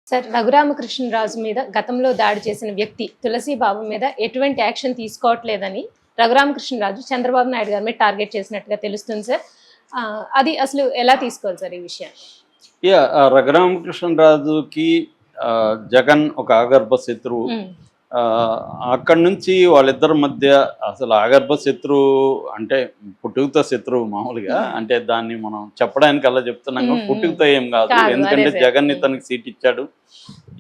Sir Raghuramakrishnaraju మీద గతంలో దాడి చేసిన వ్యక్తి తులసి బాబు మీద ఎటువంటి యాక్షన్ తీసుకోవట్లేదని రఘురామకృష్ణరాజు చంద్రబాబు నాయుడు గారి మీద టార్గెట్ చేసినట్టుగా తెలుస్తుంది సార్. అది అసలు ఎలా తీసుకోవాలి సార్ ఈ విషయాన్ని? రఘురామకృష్ణరాజుకి జగన్ ఒక ఆగర్భ శత్రువు. అక్కడి నుంచి వాళ్ళిద్దరి మధ్య అసలు ఆగర్భ శత్రువు అంటే పుట్టుకతో శత్రువు మామూలుగా, అంటే దాన్ని మనం చెప్పడానికి అలా చెప్తున్నాం, పుట్టుకతో ఏం కాదు. ఎందుకంటే జగన్ ఇతనికి సీట్ ఇచ్చాడు,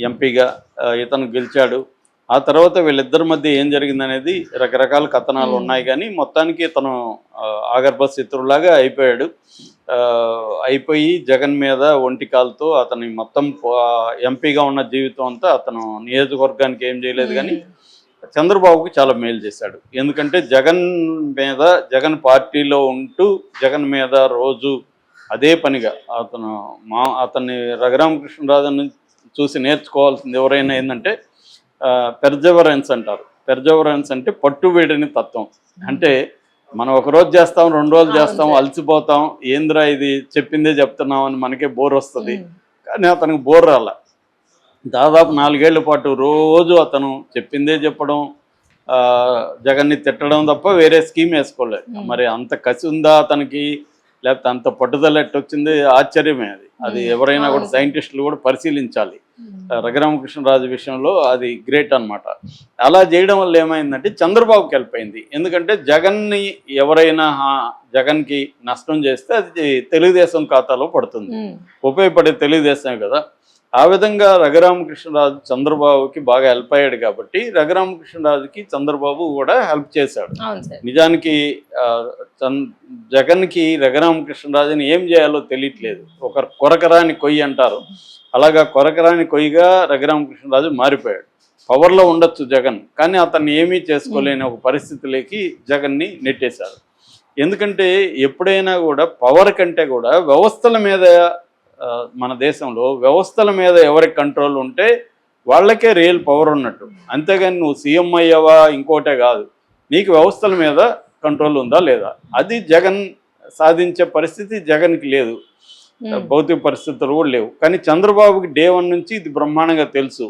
ఎంపీగా ఇతను గెలిచాడు. ఆ తర్వాత వీళ్ళిద్దరి మధ్య ఏం జరిగింది అనేది రకరకాల కథనాలు ఉన్నాయి, కానీ మొత్తానికి ఇతను ఆగర్భ శత్రువులాగా అయిపోయి జగన్ మీద ఒంటికాలతో అతని మొత్తం ఎంపీగా ఉన్న జీవితం అంతా అతను నియోజకవర్గానికి ఏం చేయలేదు, కానీ చంద్రబాబుకి చాలా మేలు చేశాడు. ఎందుకంటే జగన్ పార్టీలో ఉంటూ జగన్ మీద రోజు అదే పనిగా అతన్ని రఘురామకృష్ణరాజుని చూసి నేర్చుకోవాల్సింది ఎవరైనా ఏంటంటే పెర్జవరెన్స్ అంటారు. పెర్జవరెన్స్ అంటే పట్టుబిడని తత్వం. అంటే మనం ఒక రోజు చేస్తాం, 2 రోజులు చేస్తాం, అలసిపోతాం, ఏంద్రా ఇది చెప్పిందే చెప్తున్నాం అని మనకే బోర్ వస్తుంది. కానీ అతనికి బోర్ రాల. దాదాపు 4 ఏళ్ల పాటు రోజు అతను చెప్పిందే చెప్పడం, జగన్ని తిట్టడం తప్ప వేరే స్కీమ్ వేసుకోలేదు. మరి అంత కసి ఉందా అతనికి, లేకపోతే అంత పట్టుదల ఎట్టొచ్చింది? ఆశ్చర్యమే. అది ఎవరైనా కూడా సైంటిస్టులు కూడా పరిశీలించాలి. రఘురామకృష్ణరాజు విషయంలో అది గ్రేట్ అనమాట. అలా చేయడం వల్ల ఏమైందంటే చంద్రబాబుకి హెల్ప్ అయింది. ఎందుకంటే జగన్కి నష్టం చేస్తే అది తెలుగుదేశం ఖాతాలో పడుతుంది, ఉపయోగపడే తెలుగుదేశమే కదా. ఆ విధంగా రఘురామకృష్ణరాజు చంద్రబాబుకి బాగా హెల్ప్ అయ్యాడు కాబట్టి రఘురామకృష్ణరాజుకి చంద్రబాబు కూడా హెల్ప్ చేశాడు. నిజానికి జగన్కి రఘురామకృష్ణరాజుని ఏం చేయాలో తెలియట్లేదు. ఒక కొరకరాని కొయ్యి అంటారు, అలాగా కొరకరాని కొయ్యిగా రఘురామకృష్ణరాజు మారిపోయాడు. పవర్లో ఉండొచ్చు జగన్, కానీ అతన్ని ఏమీ చేసుకోలేని ఒక పరిస్థితిలోకి జగన్ని నెట్టేశారు. ఎందుకంటే ఎప్పుడైనా కూడా పవర్ కంటే కూడా వ్యవస్థల మీద, మన దేశంలో వ్యవస్థల మీద ఎవరికి కంట్రోల్ ఉంటే వాళ్ళకే రియల్ పవర్ ఉన్నట్టు. అంతేగాని నువ్వు సీఎం అయ్యావా ఇంకోటే కాదు, నీకు వ్యవస్థల మీద కంట్రోల్ ఉందా లేదా, అది జగన్ సాధించే పరిస్థితి జగన్కి లేదు, భౌతిక పరిస్థితులు కూడా లేవు. కానీ చంద్రబాబుకి డే 1 నుంచి ఇది బ్రహ్మాండంగా తెలుసు.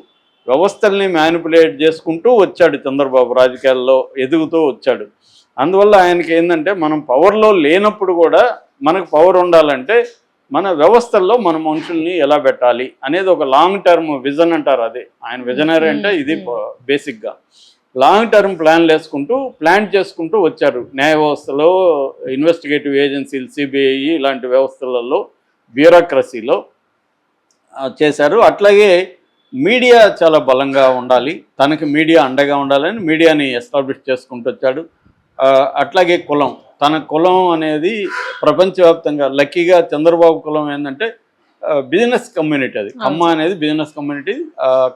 వ్యవస్థల్ని మ్యానిపులేట్ చేసుకుంటూ వచ్చాడు చంద్రబాబు, రాజకీయాల్లో ఎదుగుతూ వచ్చాడు. అందువల్ల ఆయనకి ఏంటంటే మనం పవర్లో లేనప్పుడు కూడా మనకు పవర్ ఉండాలంటే మన వ్యవస్థల్లో మన మనుషుల్ని ఎలా పెట్టాలి అనేది ఒక లాంగ్ టర్మ్ విజన్ అంటారు. అదే ఆయన విజనరీ అంటే ఇది బేసిక్గా లాంగ్ టర్మ్ ప్లాన్ చేసుకుంటూ వచ్చారు. న్యాయ వ్యవస్థలో, ఇన్వెస్టిగేటివ్ ఏజెన్సీలు, సిబిఐ ఇలాంటి వ్యవస్థలలో, బ్యూరోక్రసీలో చేశారు. అట్లాగే మీడియా చాలా బలంగా ఉండాలి, తనకి మీడియా అండగా ఉండాలని మీడియాని ఎస్టాబ్లిష్ చేసుకుంటూ వచ్చాడు. అట్లాగే తన కులం అనేది ప్రపంచవ్యాప్తంగా, లక్కీగా చంద్రబాబు కులం ఏంటంటే బిజినెస్ కమ్యూనిటీ. అది కమ్మ అనేది business community.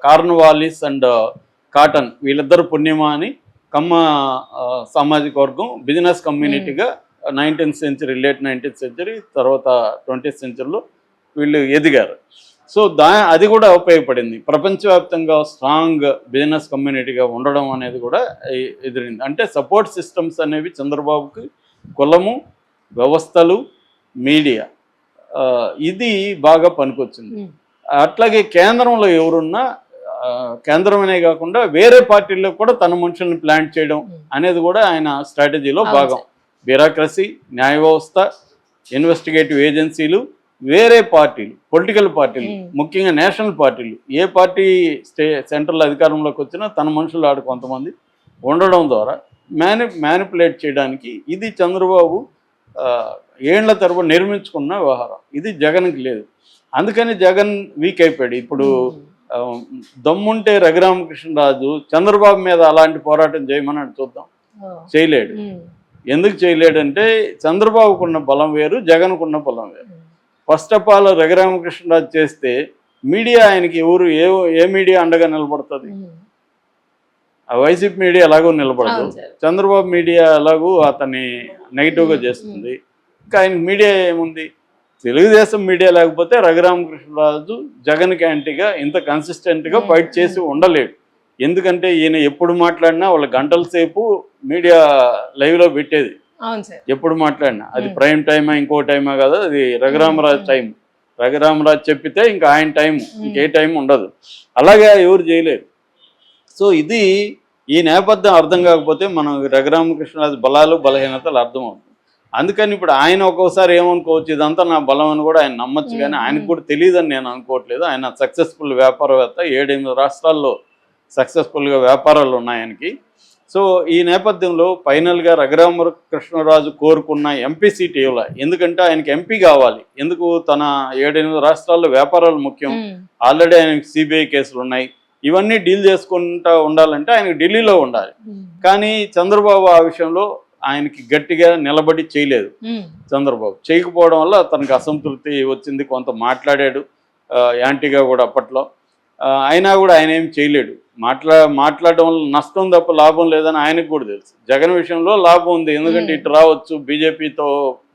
Cornwallis and Cotton వీళ్ళిద్దరు పుణ్యమా అని కమ్మ సామాజిక వర్గం బిజినెస్ కమ్యూనిటీగా 19th century, late 19th century, తర్వాత 20th సెంచరీలో వీళ్ళు ఎదిగారు. సో అది కూడా ఉపయోగపడింది. ప్రపంచవ్యాప్తంగా స్ట్రాంగ్ బిజినెస్ కమ్యూనిటీగా ఉండడం అనేది కూడా ఎదిరింది. అంటే సపోర్ట్ సిస్టమ్స్ అనేవి చంద్రబాబుకి కులము, వ్యవస్థలు, మీడియా, ఇది బాగా పనికొచ్చింది. అట్లాగే కేంద్రంలో ఎవరున్నా, కేంద్రమనే కాకుండా వేరే పార్టీల్లో కూడా తన మనుషుల్ని ప్లాంట్ చేయడం అనేది కూడా ఆయన స్ట్రాటజీలో భాగం. బ్యూరోక్రసీ, న్యాయ వ్యవస్థ, ఇన్వెస్టిగేటివ్ ఏజెన్సీలు, వేరే పార్టీలు, పొలిటికల్ పార్టీలు, ముఖ్యంగా నేషనల్ పార్టీలు, ఏ పార్టీ సెంట్రల్ అధికారంలోకి వచ్చినా తన మనుషులు ఆడు కొంతమంది ఉండడం ద్వారా మ్యానిపులేట్ చేయడానికి ఇది చంద్రబాబు ఏళ్ల తరబడి నిర్మించుకున్న వ్యవహారం. ఇది జగన్కి లేదు. అందుకని జగన్ వీక్ అయిపోయాడు. ఇప్పుడు దమ్ముంటే రఘురామకృష్ణరాజు చంద్రబాబు మీద అలాంటి పోరాటం చేయమని చూద్దాం, చేయలేడు. ఎందుకు చేయలేడంటే చంద్రబాబుకున్న బలం వేరు, జగన్కున్న బలం వేరు. ఫస్ట్ ఆఫ్ ఆల్ రఘురామకృష్ణరాజు చేస్తే మీడియా ఆయనకి ఏ మీడియా అండగా నిలబడుతుంది? ఆ వైసీపీ మీడియా ఎలాగో నిలబడదు, చంద్రబాబు మీడియా ఎలాగో అతన్ని నెగిటివ్గా చేస్తుంది. ఇంకా ఆయనకి మీడియా ఏముంది? తెలుగుదేశం మీడియా లేకపోతే రఘురామకృష్ణరాజు జగన్కి యాంటీగా ఇంత కన్సిస్టెంట్గా ఫైట్ చేసి ఉండలేడు. ఎందుకంటే ఈయన ఎప్పుడు మాట్లాడినా వాళ్ళ గంటల సేపు మీడియా లైవ్లో పెట్టేది. ఎప్పుడు మాట్లాడినా అది ప్రైమ్ టైమా ఇంకో టైమా కదా, అది రఘురామరాజు టైం. రఘురామరాజు చెప్పితే ఇంకా ఆయన టైం ఇంకే టైం ఉండదు. అలాగే ఎవరు చేయలేరు. సో ఇది ఈ నేపథ్యం అర్థం కాకపోతే మనం రఘురామకృష్ణరాజు బలాలు బలహీనతలు అర్థమవుతుంది. అందుకని ఇప్పుడు ఆయన ఒక్కోసారి ఏమనుకోవచ్చు, ఇదంతా నా బలం అని కూడా ఆయన నమ్మచ్చు, కానీ ఆయనకు కూడా తెలియదని నేను అనుకోవట్లేదు. ఆయన సక్సెస్ఫుల్ వ్యాపారవేత్త, 7-8 రాష్ట్రాల్లో సక్సెస్ఫుల్గా వ్యాపారాలు ఉన్నాయి ఆయనకి. సో ఈ నేపథ్యంలో ఫైనల్గా రఘురామకృష్ణరాజు కోరుకున్న ఎంపీ సీట్ ఇవ్వాలి. ఎందుకంటే ఆయనకి ఎంపీ కావాలి. ఎందుకు? తన 7-8 రాష్ట్రాల్లో వ్యాపారాలు ముఖ్యం. ఆల్రెడీ ఆయనకి సిబిఐ కేసులు ఉన్నాయి. ఇవన్నీ డీల్ చేసుకుంటూ ఉండాలంటే ఆయనకి ఢిల్లీలో ఉండాలి. కానీ చంద్రబాబు ఆ విషయంలో ఆయనకి గట్టిగా నిలబడి చేయలేదు. చంద్రబాబు చేయకపోవడం వల్ల తనకు అసంతృప్తి వచ్చింది. కొంత మాట్లాడాడు యాంటీగా కూడా అప్పట్లో. అయినా కూడా ఆయన ఏం చేయలేడు. మాట్లాడడం వల్ల నష్టం తప్ప లాభం లేదని ఆయనకు కూడా తెలుసు. జగన్ విషయంలో లాభం ఉంది, ఎందుకంటే ఇటు రావచ్చు, బీజేపీతో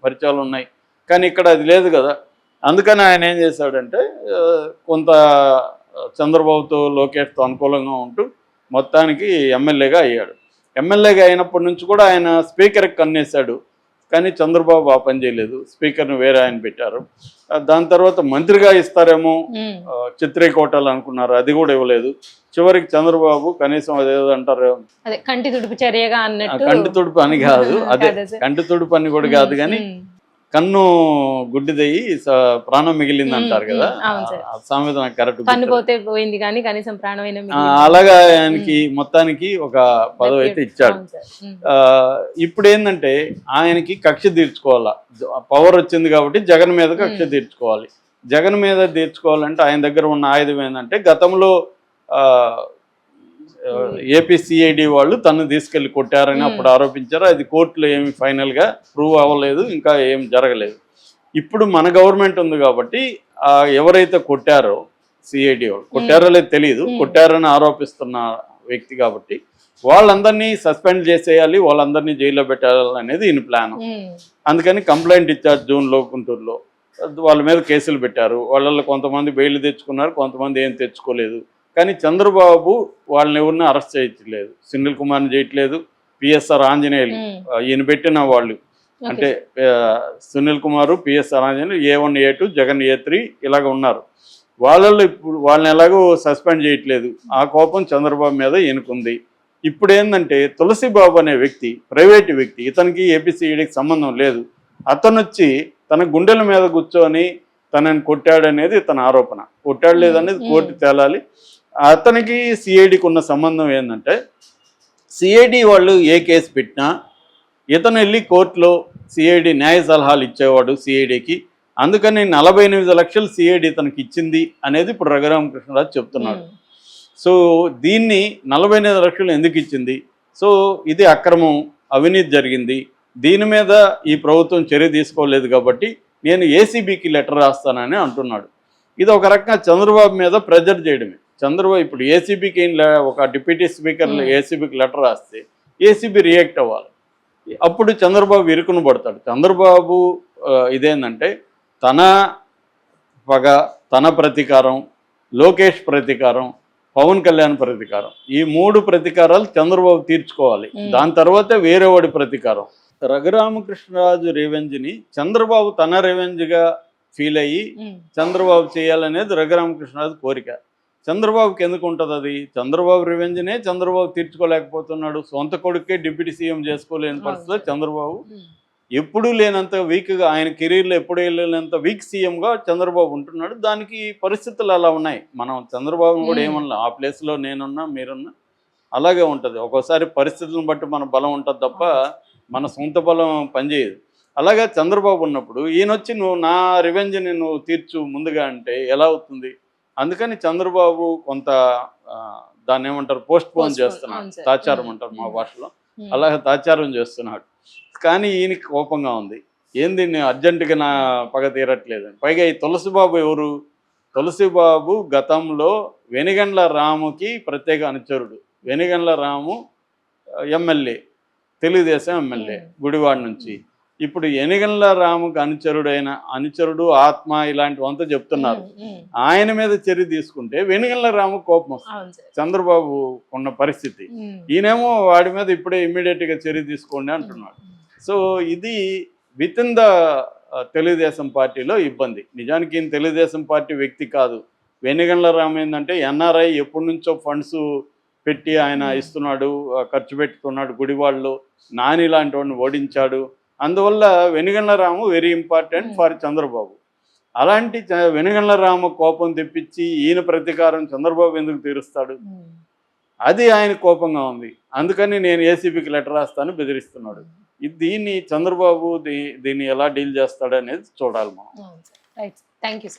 పరిచయాలు ఉన్నాయి. కానీ ఇక్కడ అది లేదు కదా. అందుకని ఆయన ఏం చేశాడంటే కొంత చంద్రబాబుతో లోకేష్తో అనుకూలంగా ఉంటూ మొత్తానికి ఎమ్మెల్యేగా అయ్యాడు. ఎమ్మెల్యేగా అయినప్పటి నుంచి కూడా ఆయన స్పీకర్కి కన్నేశాడు. కానీ చంద్రబాబు ఆ పని చేయలేదు. స్పీకర్ని వేరే ఆయన పెట్టారు. దాని తర్వాత మంత్రిగా ఇస్తారేమో చిత్రీకోటాలు అనుకున్నారు, అది కూడా ఇవ్వలేదు. చివరికి చంద్రబాబు కనీసం అదేదో అంటారు, కంటి తుడుపు చర్యగా అన్నట్టు. కంటి తుడుపు అని కాదు, అదే కంటి తుడుపు అని కూడా కాదు, కానీ కన్ను గుడ్డిదయ్యి ప్రాణం మిగిలింది అంటారు కదా, సామెత నాకు కరెక్ట్. కన్ను పోతే పోయింది కానీ కనీసం ప్రాణమైన అలాగా ఆయనకి మొత్తానికి ఒక పదవి అయితే ఇచ్చాడు. ఇప్పుడు ఏంటంటే ఆయనకి కక్ష తీర్చుకోవాలా, పవర్ వచ్చింది కాబట్టి జగన్ మీద కక్ష తీర్చుకోవాలి. జగన్ మీద తీర్చుకోవాలంటే ఆయన దగ్గర ఉన్న ఆయుధం ఏంటంటే గతంలో ఏపీ సిఐడి వాళ్ళు తను తీసుకెళ్లి కొట్టారని అప్పుడు ఆరోపించారు. అది కోర్టులో ఏమి ఫైనల్గా ప్రూవ్ అవ్వలేదు, ఇంకా ఏం జరగలేదు. ఇప్పుడు మన గవర్నమెంట్ ఉంది కాబట్టి ఎవరైతే కొట్టారో సిఐడి వాళ్ళు కొట్టారో లేదు తెలియదు, కొట్టారని ఆరోపిస్తున్న వ్యక్తి కాబట్టి వాళ్ళందరినీ సస్పెండ్ చేసేయాలి, వాళ్ళందరినీ జైల్లో పెట్టాలి అనేది ఈయన ప్లాన్. అందుకని కంప్లైంట్ ఇచ్చారు జూన్లో గుంటూరులో. వాళ్ళ మీద కేసులు పెట్టారు. వాళ్ళల్లో కొంతమంది బెయిల్ తెచ్చుకున్నారు, కొంతమంది ఏం తెచ్చుకోలేదు. కానీ చంద్రబాబు వాళ్ళని ఎవరిని అరెస్ట్ చేయట్లేదు. సునీల్ కుమార్ని చేయట్లేదు. పిఎస్ఆర్ ఆంజనేయులు ఈయన పెట్టిన వాళ్ళు అంటే Sunil Kumar, PSR Anjaneyulu A1 A2 Jagan A3 ఇలాగ ఉన్నారు. వాళ్ళల్లో ఇప్పుడు వాళ్ళని ఎలాగో సస్పెండ్ చేయట్లేదు. ఆ కోపం చంద్రబాబు మీద ఈయనకుంది. ఇప్పుడు ఏంటంటే తులసిబాబు అనే వ్యక్తి ప్రైవేటు వ్యక్తి, ఇతనికి ఏపీసీఈడికి సంబంధం లేదు. అతను వచ్చి తన గుండెల మీద కూర్చొని తనని కొట్టాడనేది తన ఆరోపణ. కొట్టాడు లేదనేది కోర్టు తేలాలి. అతనికి సిఐడికి ఉన్న సంబంధం ఏంటంటే సిఐడి వాళ్ళు ఏ కేసు పెట్టినా ఇతను వెళ్ళి కోర్టులో సిఐడి న్యాయ సలహాలు ఇచ్చేవాడు సిఐడికి. అందుకని 48 లక్షలు సిఐడి ఇతనికి ఇచ్చింది అనేది ఇప్పుడు రఘురామకృష్ణరాజు చెప్తున్నాడు. సో దీన్ని 48 లక్షలు ఎందుకు ఇచ్చింది? సో ఇది అక్రమం, అవినీతి జరిగింది, దీని మీద ఈ ప్రభుత్వం చర్య తీసుకోలేదు కాబట్టి నేను ఏసీబీకి లెటర్ రాస్తానని అంటున్నాడు. ఇది ఒక రకంగా చంద్రబాబు మీద ప్రెజర్ చేయడమే. చంద్రబాబు ఇప్పుడు ఏసీబీకి ఒక డిప్యూటీ స్పీకర్ ఏసీబీకి లెటర్ రాస్తే ఏసీబీ రియాక్ట్ అవ్వాలి. అప్పుడు చంద్రబాబు ఇరుకును పడతాడు. చంద్రబాబు ఇదేంటంటే తన పగ, తన ప్రతీకారం, లోకేష్ ప్రతీకారం, పవన్ కళ్యాణ్ ప్రతీకారం, ఈ 3 ప్రతీకారాలు చంద్రబాబు తీర్చుకోవాలి. దాని తర్వాతే వేరే వాడి ప్రతీకారం. రఘురామకృష్ణరాజు రివెంజ్ని చంద్రబాబు తన రివెంజ్గా ఫీల్ అయ్యి చంద్రబాబు చేయాలనేది రఘురామకృష్ణరాజు కోరిక. చంద్రబాబుకి ఎందుకు ఉంటుంది అది? చంద్రబాబు రివెంజ్నే చంద్రబాబు తీర్చుకోలేకపోతున్నాడు. సొంత కొడుకే డిప్యూటీ సీఎం చేసుకోలేని పరిస్థితిలో చంద్రబాబు ఎప్పుడూ లేనంత వీక్గా, ఆయన కెరీర్లో ఎప్పుడూ లేనంత వీక్ సీఎంగా చంద్రబాబు ఉంటున్నాడు. దానికి పరిస్థితులు అలా ఉన్నాయి. మనం చంద్రబాబును కూడా ఏమన్నా ఆ ప్లేస్లో నేనున్నా మీరున్నా అలాగే ఉంటుంది. ఒక్కోసారి పరిస్థితులను బట్టి మన బలం ఉంటుంది తప్ప మన సొంత బలం పనిచేయదు. అలాగే చంద్రబాబు ఉన్నప్పుడు ఈయనొచ్చి నువ్వు నా రివెంజ్ని నువ్వు తీర్చు ముందుగా అంటే ఎలా అవుతుంది? అందుకని చంద్రబాబు కొంత దాన్ని ఏమంటారు పోస్ట్ పోన్ చేస్తున్నాడు, తాచారం అంటారు మా భాషలో, అలాగే తాచారం చేస్తున్నాడు. కానీ ఈయనకి కోపంగా ఉంది, ఏంది నేను అర్జెంటుగా నా పగ తీరట్లేదు. పైగా ఈ తులసిబాబు ఎవరు? తులసిబాబు గతంలో వెనిగండ్ల రాముకి ప్రత్యేక అనుచరుడు. వెనిగండ్ల రాము ఎమ్మెల్యే, తెలుగుదేశం ఎమ్మెల్యే గుడివాడ నుంచి. ఇప్పుడు వెనిగండ్ల రాముకి అనుచరుడు ఆత్మ ఇలాంటివంతా చెప్తున్నారు. ఆయన మీద చర్య తీసుకుంటే వెనిగండ్ల రాముకు కోపం వస్తుంది. చంద్రబాబు ఉన్న పరిస్థితి, ఈయనేమో వాడి మీద ఇప్పుడే ఇమ్మీడియట్గా చర్య తీసుకోండి అంటున్నాడు. సో ఇది విత్ ఇన్ ద తెలుగుదేశం పార్టీలో ఇబ్బంది. నిజానికి ఈయన తెలుగుదేశం పార్టీ వ్యక్తి కాదు. వెనిగండ్ల రామ్ ఏంటంటే ఎన్ఆర్ఐ ఎప్పటి నుంచో ఫండ్స్ పెట్టి ఆయన ఇస్తున్నాడు, ఖర్చు పెట్టుకున్నాడు. గుడివాళ్ళు నాని లాంటి వాడిని ఓడించాడు. అందువల్ల వెనిగండ్ల రాము వెరీ ఇంపార్టెంట్ ఫర్ చంద్రబాబు. అలాంటి వెనిగండ్ల రామ కోపం తెప్పించి ఈయన ప్రతీకారం చంద్రబాబు ఎందుకు తీరుస్తాడు? అది ఆయన కోపంగా ఉంది. అందుకని నేను ఏసీబీకి లెటర్ రాస్తాను బెదిరిస్తున్నాడు. దీన్ని చంద్రబాబు దీన్ని ఎలా డీల్ చేస్తాడు అనేది చూడాలి మనం. Right, thank you sir.